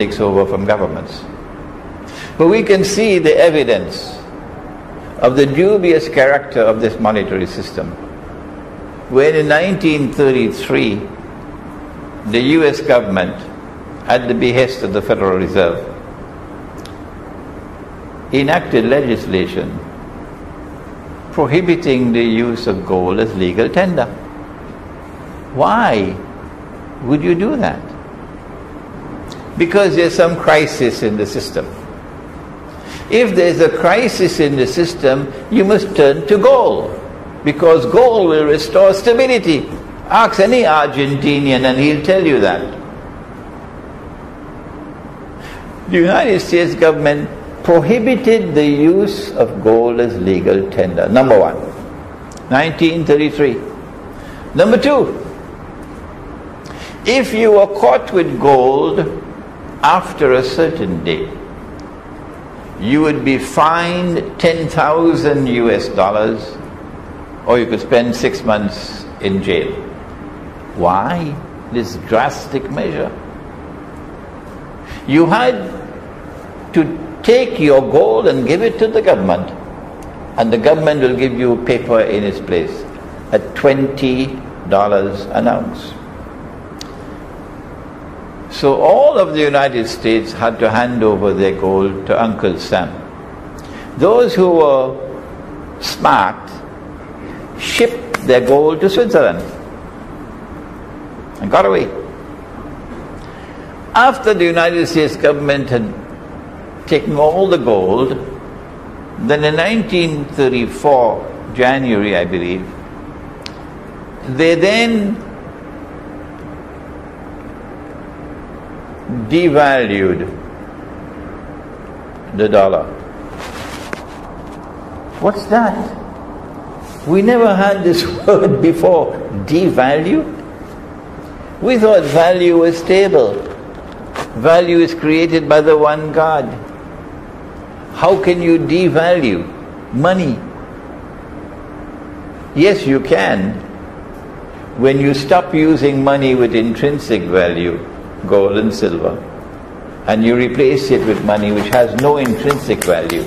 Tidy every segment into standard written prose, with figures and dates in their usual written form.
takes over from governments. But we can see the evidence of the dubious character of this monetary system when in 1933 the US government, at the behest of the Federal Reserve, enacted legislation prohibiting the use of gold as legal tender. Why would you do that? Because there's some crisis in the system. If there's a crisis in the system, you must turn to gold, because gold will restore stability. Ask any Argentinian and he'll tell you that. The United States government prohibited the use of gold as legal tender. Number one, 1933. Number two, if you were caught with gold after a certain date, you would be fined 10,000 US dollars, or you could spend 6 months in jail. Why this drastic measure? You had to take your gold and give it to the government, and the government will give you paper in its place at $20 an ounce. So all of the United States had to hand over their gold to Uncle Sam. Those who were smart shipped their gold to Switzerland and got away. After the United States government had taken all the gold, then in 1934, January I believe, they then devalued the dollar. What's that? We never had this word before, devalue. We thought value was stable. Value is created by the one God. How can you devalue money? Yes, you can. When you stop using money with intrinsic value, gold and silver, and you replace it with money which has no intrinsic value,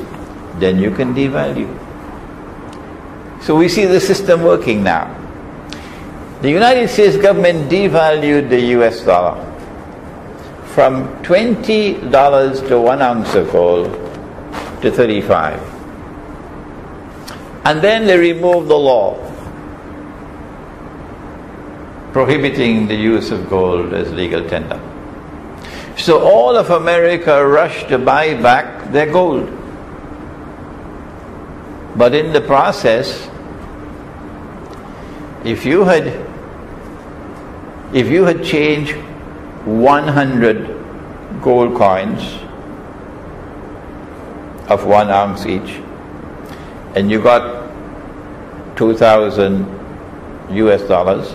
then you can devalue. So we see the system working now. The United States government devalued the US dollar from $20 to 1 ounce of gold to 35. And then they removed the law prohibiting the use of gold as legal tender. So all of America rushed to buy back their gold. But in the process, if you had changed 100 gold coins of 1 ounce each, and you got 2,000 US dollars,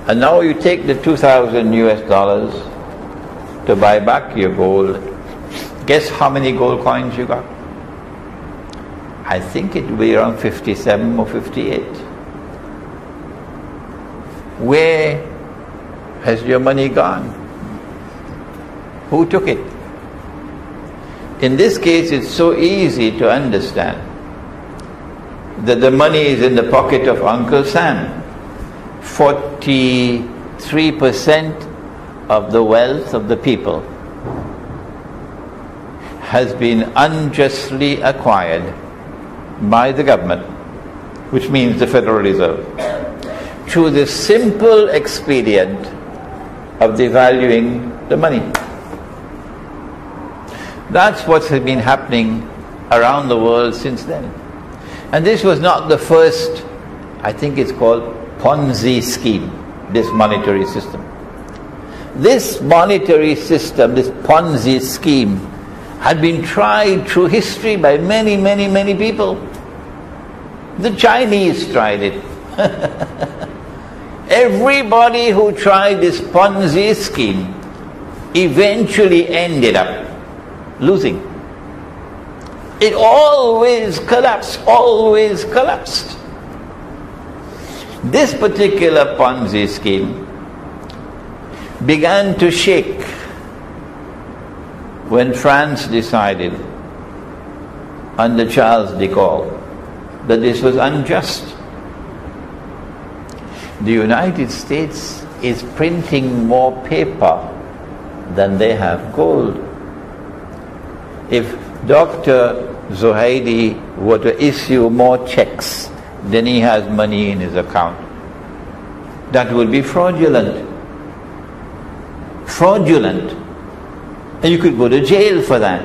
and now you take the 2,000 US dollars to buy back your gold, guess how many gold coins you got? I think it will be around 57 or 58. Where has your money gone? Who took it? In this case, it's so easy to understand that the money is in the pocket of Uncle Sam. 43% of the wealth of the people has been unjustly acquired by the government, which means the Federal Reserve, through the simple expedient of devaluing the money. That's what has been happening around the world since then. And this was not the first, I think it's called Ponzi scheme, this monetary system. This monetary system, this Ponzi scheme, had been tried through history by many, many, many people. The Chinese tried it. Everybody who tried this Ponzi scheme eventually ended up losing. It always collapsed, always collapsed. This particular Ponzi scheme began to shake when France decided under Charles de Gaulle that this was unjust. The United States is printing more paper than they have gold. If Dr. Zuhaidi were to issue more checks than he has money in his account, that would be fraudulent. Fraudulent. And you could go to jail for that.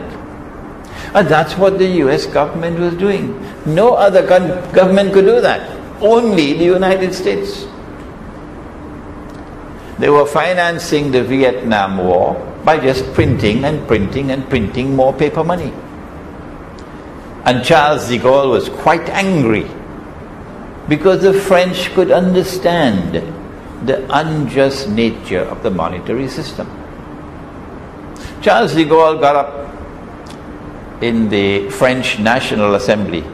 And that's what the US government was doing. No other government could do that. Only the United States. They were financing the Vietnam War by just printing and printing and printing more paper money. And Charles de Gaulle was quite angry because the French could understand the unjust nature of the monetary system. Charles de Gaulle got up in the French National Assembly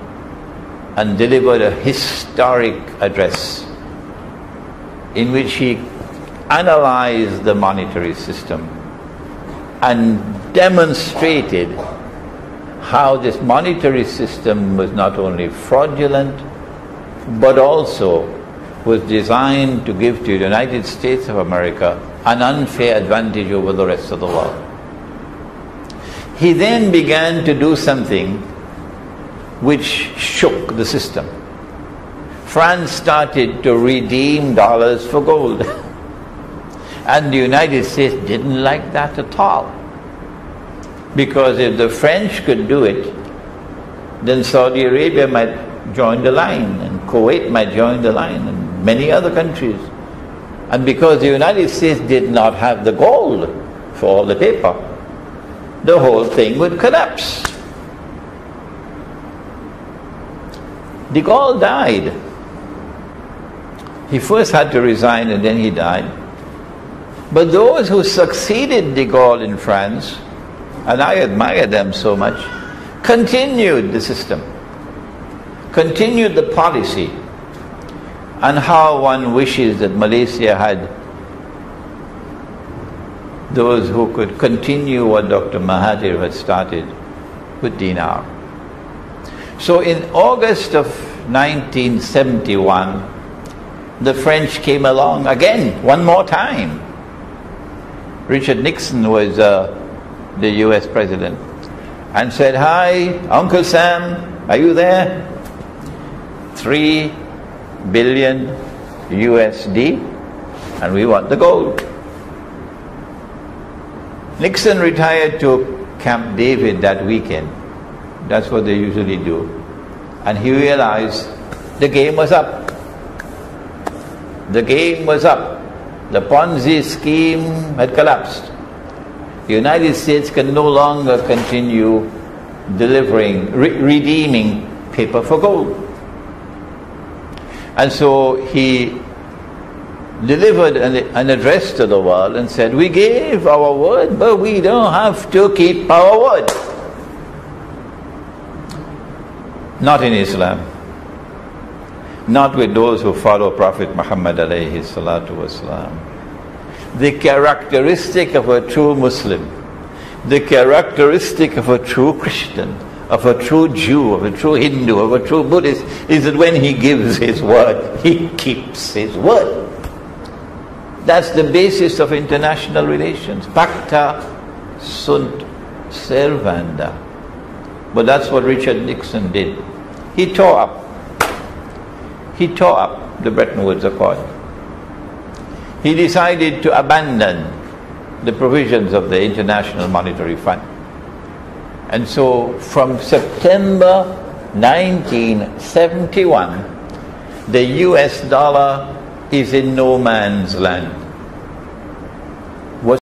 and delivered a historic address in which he analyzed the monetary system and demonstrated how this monetary system was not only fraudulent but also was designed to give to the United States of America an unfair advantage over the rest of the world. He then began to do something which shook the system. France started to redeem dollars for gold. And the United States didn't like that at all. Because if the French could do it, then Saudi Arabia might join the line, and Kuwait might join the line, and many other countries. And because the United States did not have the gold for all the paper, the whole thing would collapse. De Gaulle died. He first had to resign and then he died. But those who succeeded de Gaulle in France, and I admire them so much, continued the system, continued the policy. And how one wishes that Malaysia had those who could continue what Dr. Mahathir had started with dinar. So in August of 1971, the French came along again, one more time. Richard Nixon was the US president, and said, "Hi, Uncle Sam, are you there? 3 billion USD, and we want the gold." Nixon retired to Camp David that weekend. That's what they usually do. And he realized the game was up. The game was up. The Ponzi scheme had collapsed. The United States can no longer continue delivering, redeeming paper for gold. And so he delivered an address to the world and said, "We gave our word, but we don't have to keep our word." Not in Islam. Not with those who follow Prophet Muhammad alayhi salatu wasalam. The characteristic of a true Muslim, the characteristic of a true Christian, of a true Jew, of a true Hindu, of a true Buddhist, is that when he gives his word, he keeps his word. That's the basis of international relations. Pacta sunt servanda. But that's what Richard Nixon did. He tore up the Bretton Woods Accord. He decided to abandon the provisions of the International Monetary Fund. And so from September 1971, the US dollar is in no man's land.